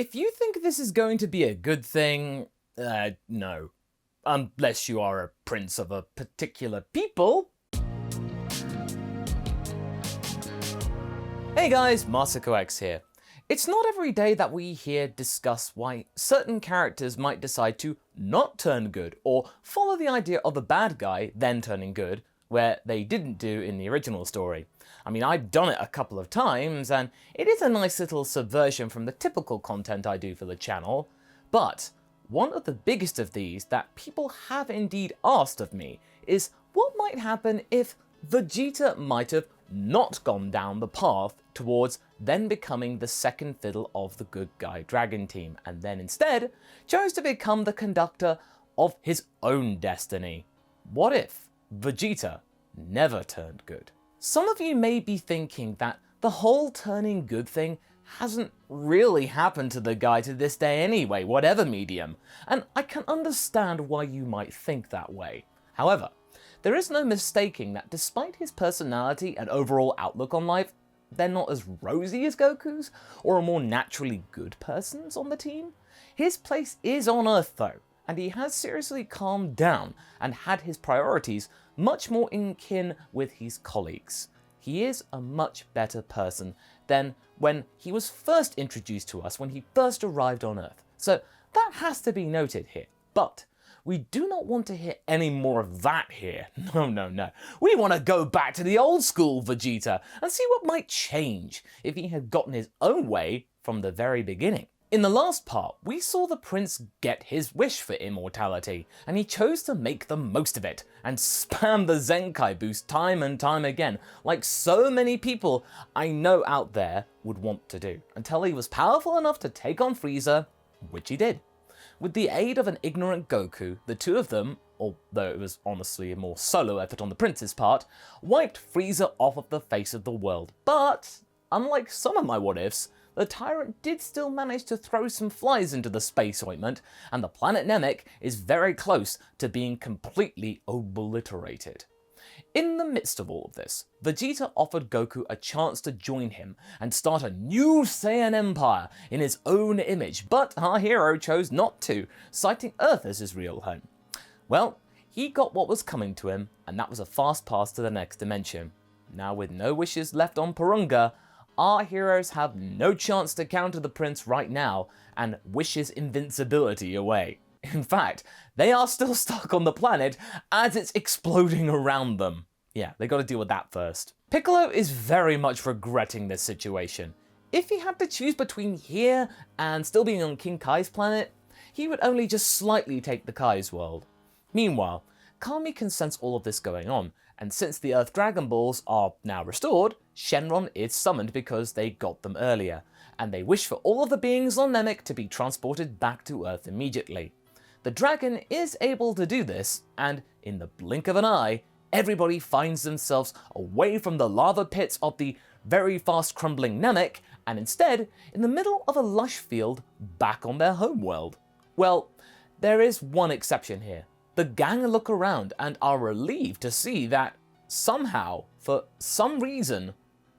If you think this is going to be a good thing, no. Unless you are a prince of a particular people. Hey guys, MasakoX here. It's not every day that we hear discuss why certain characters might decide to not turn good, or follow the idea of a bad guy then turning good, where they didn't do in the original story. I mean, I've done it a couple of times, and it is a nice little subversion from the typical content I do for the channel, but one of the biggest of these that people have indeed asked of me is what might happen if Vegeta might have not gone down the path towards then becoming the second fiddle of the good guy dragon team, and then instead chose to become the conductor of his own destiny. What if Vegeta never turned good? Some of you may be thinking that the whole turning good thing hasn't really happened to the guy to this day anyway, whatever medium, and I can understand why you might think that way. However, there is no mistaking that despite his personality and overall outlook on life, they're not as rosy as Goku's, or a more naturally good persons on the team. His place is on Earth though, and he has seriously calmed down and had his priorities much more in kin with his colleagues. He is a much better person than when he was first introduced to us when he first arrived on Earth. So that has to be noted here. But we do not want to hear any more of that here. No. We want to go back to the old school Vegeta and see what might change if he had gotten his own way from the very beginning. In the last part, we saw the prince get his wish for immortality, and he chose to make the most of it, and spam the Zenkai boost time and time again, like so many people I know out there would want to do, until he was powerful enough to take on Frieza, which he did. With the aid of an ignorant Goku, the two of them, although it was honestly a more solo effort on the prince's part, wiped Frieza off of the face of the world. But, unlike some of my what-ifs, the tyrant did still manage to throw some flies into the space ointment, and the planet Namek is very close to being completely obliterated. In the midst of all of this, Vegeta offered Goku a chance to join him and start a new Saiyan Empire in his own image, but our hero chose not to, citing Earth as his real home. Well, he got what was coming to him, and that was a fast pass to the next dimension. Now with no wishes left on Porunga, our heroes have no chance to counter the prince right now and wish his invincibility away. In fact, they are still stuck on the planet as it's exploding around them. Yeah, they gotta deal with that first. Piccolo is very much regretting this situation. If he had to choose between here and still being on King Kai's planet, he would only just slightly take the Kai's world. Meanwhile, Kami can sense all of this going on, and since the Earth Dragon Balls are now restored, Shenron is summoned because they got them earlier, and they wish for all of the beings on Namek to be transported back to Earth immediately. The dragon is able to do this, and in the blink of an eye, everybody finds themselves away from the lava pits of the very fast crumbling Namek, and instead in the middle of a lush field back on their homeworld. Well, there is one exception here. The gang look around and are relieved to see that somehow, for some reason,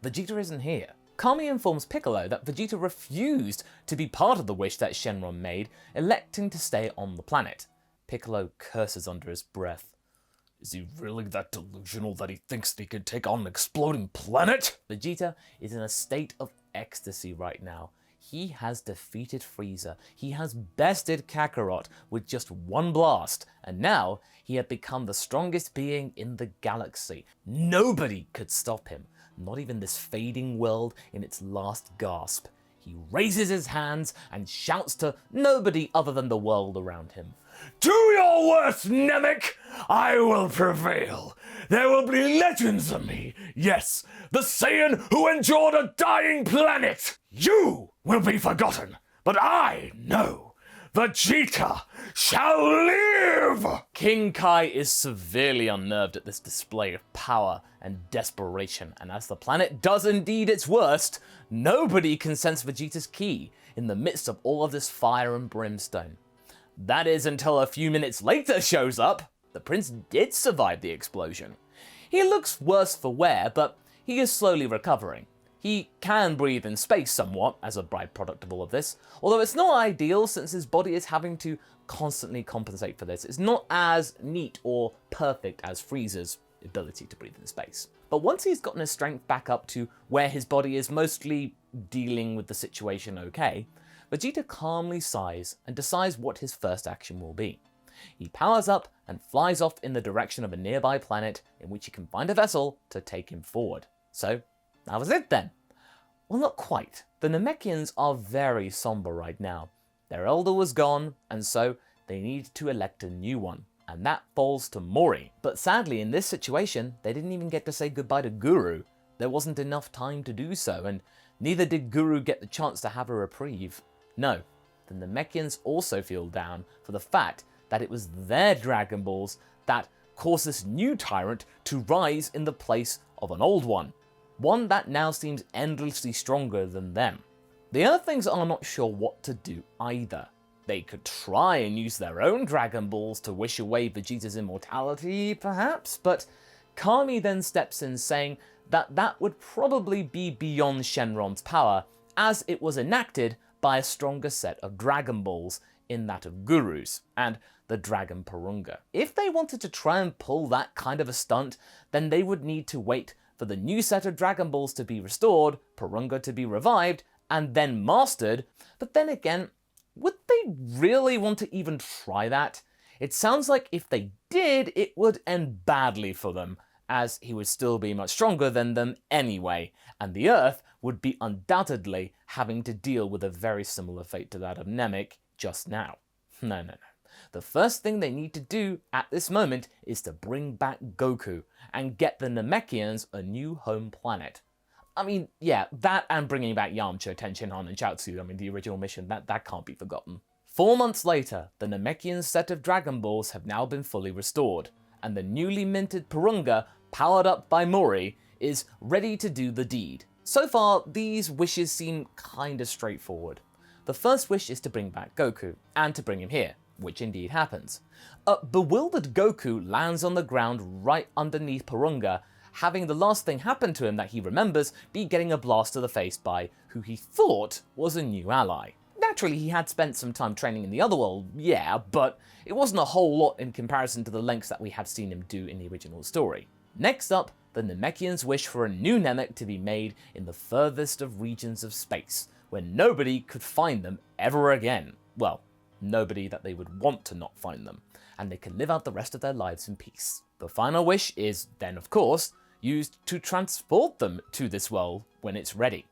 Vegeta isn't here. Kami informs Piccolo that Vegeta refused to be part of the wish that Shenron made, electing to stay on the planet. Piccolo curses under his breath. Is he really that delusional that he thinks that he can take on an exploding planet? Vegeta is in a state of ecstasy right now. He has defeated Frieza, he has bested Kakarot with just one blast, and now he had become the strongest being in the galaxy. Nobody could stop him, not even this fading world in its last gasp. He raises his hands and shouts to nobody other than the world around him. To your worst, Namek! I will prevail. There will be legends of me. Yes, the Saiyan who endured a dying planet. You will be forgotten, but I know Vegeta shall live! King Kai is severely unnerved at this display of power and desperation, and as the planet does indeed its worst, nobody can sense Vegeta's ki in the midst of all of this fire and brimstone. That is until a few minutes later shows up. The prince did survive the explosion. He looks worse for wear, but he is slowly recovering. He can breathe in space somewhat as a byproduct of all of this, although it's not ideal since his body is having to constantly compensate for this. It's not as neat or perfect as Frieza's ability to breathe in space. But once he's gotten his strength back up to where his body is mostly dealing with the situation okay, Vegeta calmly sighs and decides what his first action will be. He powers up and flies off in the direction of a nearby planet in which he can find a vessel to take him forward. So, that was it then. Well, not quite. The Namekians are very somber right now. Their elder was gone, and so they need to elect a new one, and that falls to Mori. But sadly, in this situation, they didn't even get to say goodbye to Guru. There wasn't enough time to do so, and neither did Guru get the chance to have a reprieve. No, the Namekians also feel down for the fact that it was their Dragon Balls that caused this new tyrant to rise in the place of an old one that now seems endlessly stronger than them. The Earthlings are not sure what to do either. They could try and use their own Dragon Balls to wish away Vegeta's immortality, perhaps, but Kami then steps in saying that that would probably be beyond Shenron's power, as it was enacted by a stronger set of Dragon Balls in that of Guru's, and the Dragon Purunga. If they wanted to try and pull that kind of a stunt, then they would need to wait for the new set of Dragon Balls to be restored, Purunga to be revived, and then mastered. But then again, would they really want to even try that? It sounds like if they did, it would end badly for them, as he would still be much stronger than them anyway, and the Earth would be undoubtedly having to deal with a very similar fate to that of Namek just now. No. The first thing they need to do at this moment is to bring back Goku and get the Namekians a new home planet. I mean, yeah, that and bringing back Yamcha, Tenshinhan, and Chaozu, the original mission, that can't be forgotten. 4 months later, the Namekian set of Dragon Balls have now been fully restored, and the newly minted Purunga, powered up by Mori, is ready to do the deed. So far, these wishes seem kinda straightforward. The first wish is to bring back Goku, and to bring him here, which indeed happens. A bewildered Goku lands on the ground right underneath Purunga, having the last thing happen to him that he remembers be getting a blast to the face by who he thought was a new ally. Naturally, he had spent some time training in the other world, yeah, but it wasn't a whole lot in comparison to the lengths that we had seen him do in the original story. Next up, the Namekians wish for a new Namek to be made in the furthest of regions of space, where nobody could find them ever again. Well, nobody that they would want to not find them, and they can live out the rest of their lives in peace. The final wish is then, of course, used to transport them to this world when it's ready.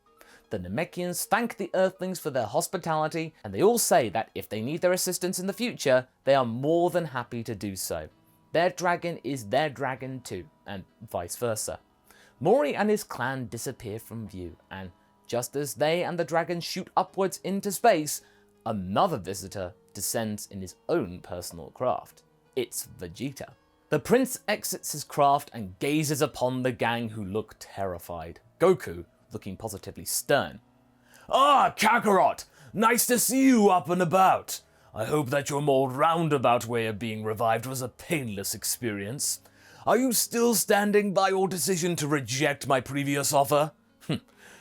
The Namekians thank the Earthlings for their hospitality, and they all say that if they need their assistance in the future, they are more than happy to do so. Their dragon is their dragon too, and vice versa. Mori and his clan disappear from view, and just as they and the dragon shoot upwards into space, another visitor descends in his own personal craft. It's Vegeta. The prince exits his craft and gazes upon the gang who look terrified, Goku looking positively stern. "Ah, Kakarot! Nice to see you up and about. I hope that your more roundabout way of being revived was a painless experience. Are you still standing by your decision to reject my previous offer?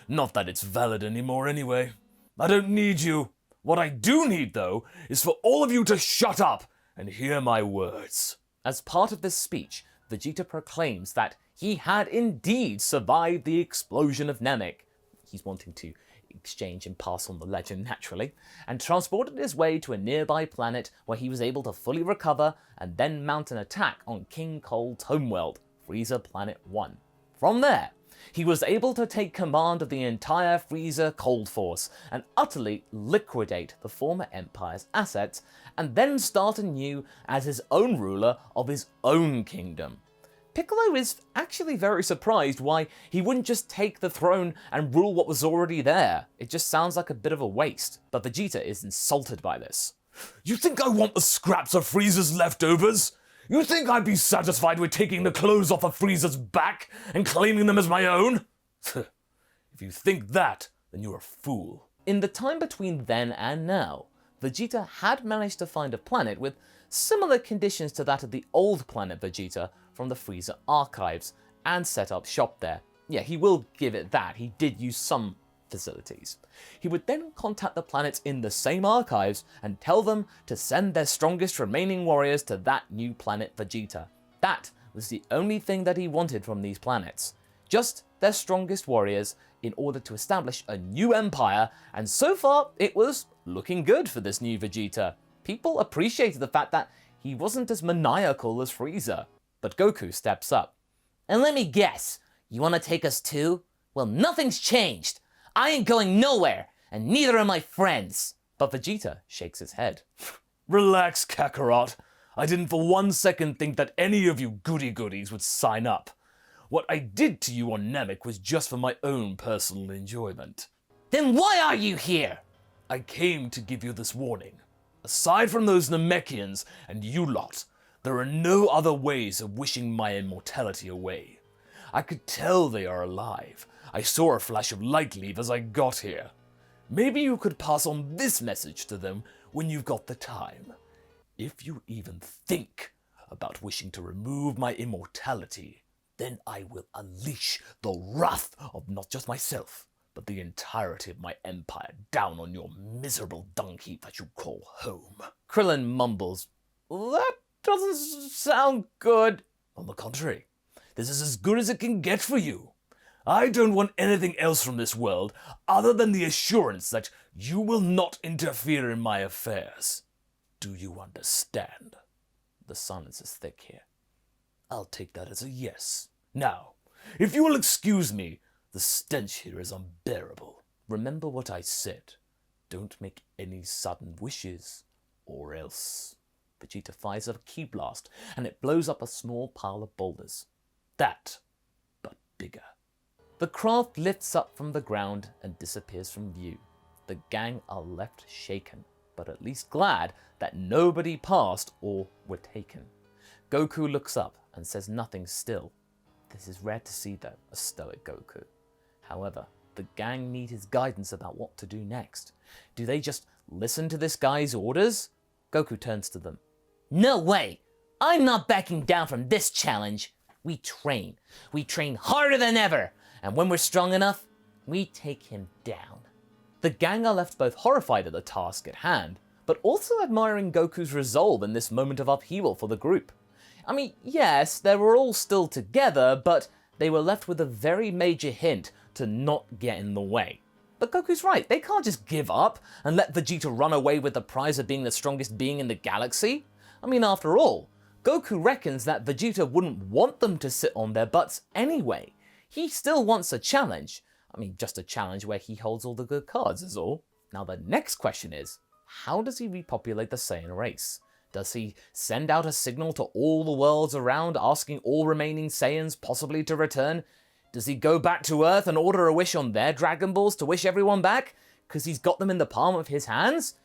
Not that it's valid anymore anyway. I don't need you. What I do need, though, is for all of you to shut up and hear my words." As part of this speech, Vegeta proclaims that he had indeed survived the explosion of Namek. He's wanting to exchange and pass on the legend, naturally, and transported his way to a nearby planet where he was able to fully recover and then mount an attack on King Cold's homeworld, Frieza Planet 1. From there, he was able to take command of the entire Frieza Cold Force and utterly liquidate the former Empire's assets, and then start anew as his own ruler of his own kingdom. Piccolo is actually very surprised why he wouldn't just take the throne and rule what was already there. It just sounds like a bit of a waste, but Vegeta is insulted by this. "You think I want the scraps of Frieza's leftovers? You think I'd be satisfied with taking the clothes off of Frieza's back and claiming them as my own? If you think that, then you're a fool." In the time between then and now, Vegeta had managed to find a planet with similar conditions to that of the old planet Vegeta from the Frieza archives, and set up shop there, yeah, he will give it that. He did use some facilities. He would then contact the planets in the same archives and tell them to send their strongest remaining warriors to that new planet Vegeta. That was the only thing that he wanted from these planets. Just their strongest warriors in order to establish a new empire, and so far it was looking good for this new Vegeta. People appreciated the fact that he wasn't as maniacal as Frieza. But Goku steps up. And let me guess, you want to take us too? Well, nothing's changed. I ain't going nowhere, and neither are my friends. But Vegeta shakes his head. Relax, Kakarot. I didn't for 1 second think that any of you goody-goodies would sign up. What I did to you on Namek was just for my own personal enjoyment. Then why are you here? I came to give you this warning. Aside from those Namekians and you lot, there are no other ways of wishing my immortality away. I could tell they are alive. I saw a flash of light leave as I got here. Maybe you could pass on this message to them when you've got the time. If you even think about wishing to remove my immortality, then I will unleash the wrath of not just myself, but the entirety of my empire down on your miserable dung heap that you call home. Krillin mumbles, "That doesn't sound good." On the contrary, this is as good as it can get for you. I don't want anything else from this world other than the assurance that you will not interfere in my affairs. Do you understand? The silence is thick here. I'll take that as a yes. Now, if you will excuse me, the stench here is unbearable. Remember what I said. Don't make any sudden wishes, or else. Vegeta fires a ki blast, and it blows up a small pile of boulders. That, but bigger. The craft lifts up from the ground and disappears from view. The gang are left shaken, but at least glad that nobody passed or were taken. Goku looks up and says nothing still. This is rare to see though, a stoic Goku. However, the gang need his guidance about what to do next. Do they just listen to this guy's orders? Goku turns to them. No way! I'm not backing down from this challenge. We train. We train harder than ever. And when we're strong enough, we take him down. The gang are left both horrified at the task at hand, but also admiring Goku's resolve in this moment of upheaval for the group. I mean, yes, they were all still together, but they were left with a very major hint to not get in the way. But Goku's right, they can't just give up and let Vegeta run away with the prize of being the strongest being in the galaxy. I mean, after all, Goku reckons that Vegeta wouldn't want them to sit on their butts anyway. He still wants a challenge. I mean, just a challenge where he holds all the good cards is all. Now the next question is, how does he repopulate the Saiyan race? Does he send out a signal to all the worlds around asking all remaining Saiyans possibly to return? Does he go back to Earth and order a wish on their Dragon Balls to wish everyone back? Because he's got them in the palm of his hands?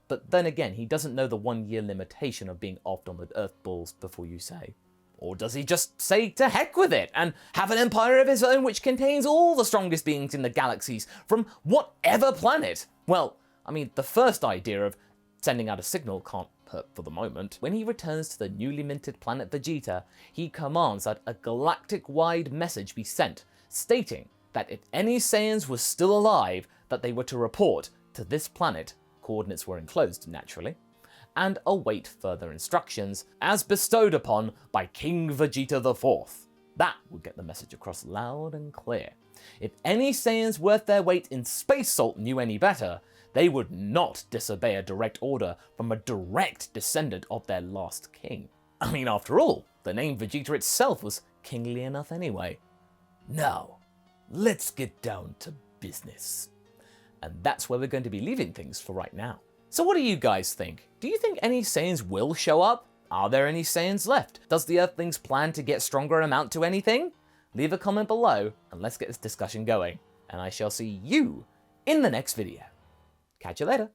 But then again, he doesn't know the 1-year limitation of being offed on the Earth Balls before you say. Or does he just say to heck with it and have an empire of his own which contains all the strongest beings in the galaxies from whatever planet? Well, I mean, the first idea of sending out a signal can't hurt for the moment. When he returns to the newly minted planet Vegeta, he commands that a galactic-wide message be sent, stating that if any Saiyans were still alive, that they were to report to this planet, coordinates were enclosed naturally, and await further instructions as bestowed upon by King Vegeta IV. That would get the message across loud and clear. If any Saiyans worth their weight in space salt knew any better, they would not disobey a direct order from a direct descendant of their last king. I mean, after all, the name Vegeta itself was kingly enough anyway. Now, let's get down to business. And that's where we're going to be leaving things for right now. So what do you guys think? Do you think any Saiyans will show up? Are there any Saiyans left? Does the Earthlings' plan to get stronger amount to anything? Leave a comment below and let's get this discussion going. And I shall see you in the next video. Catch you later.